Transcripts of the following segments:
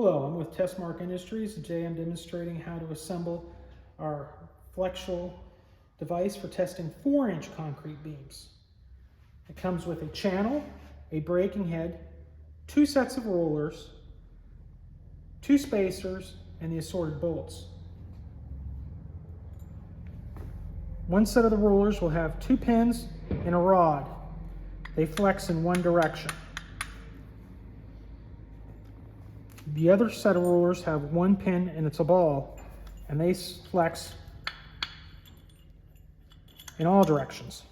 Hello, I'm with Testmark Industries. Today I'm demonstrating how to assemble our flexural device for testing 4-inch concrete beams. It comes with a channel, a braking head, 2 sets of rollers, 2 spacers, and the assorted bolts. One set of the rollers will have 2 pins and a rod. They flex in one direction. The other set of rollers have 1 pin and it's a ball, and they flex in all directions.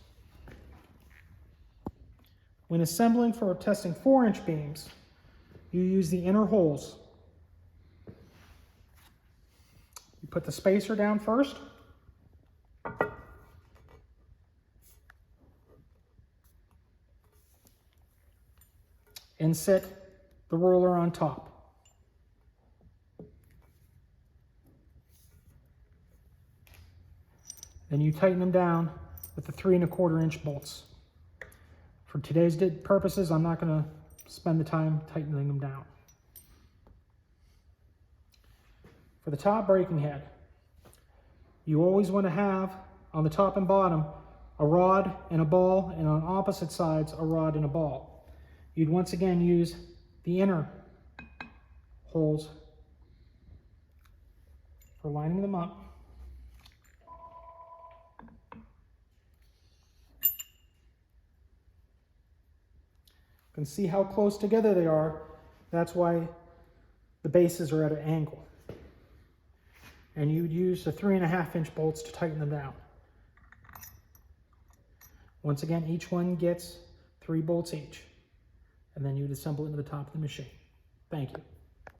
When assembling for testing 4-inch beams, you use the inner holes. You put the spacer down first. And set the roller on top. Then you tighten them down with the 3 1/4 inch bolts. For today's purposes, I'm not going to spend the time tightening them down. For the top braking head, you always want to have on the top and bottom a rod and a ball, and on opposite sides a rod and a ball. You'd once again use the inner holes for lining them up. You can see how close together they are. That's why the bases are at an angle. And you'd use the 3 1/2 inch bolts to tighten them down. Once again, each one gets 3 bolts each. And then you'd assemble it into the top of the machine. Thank you.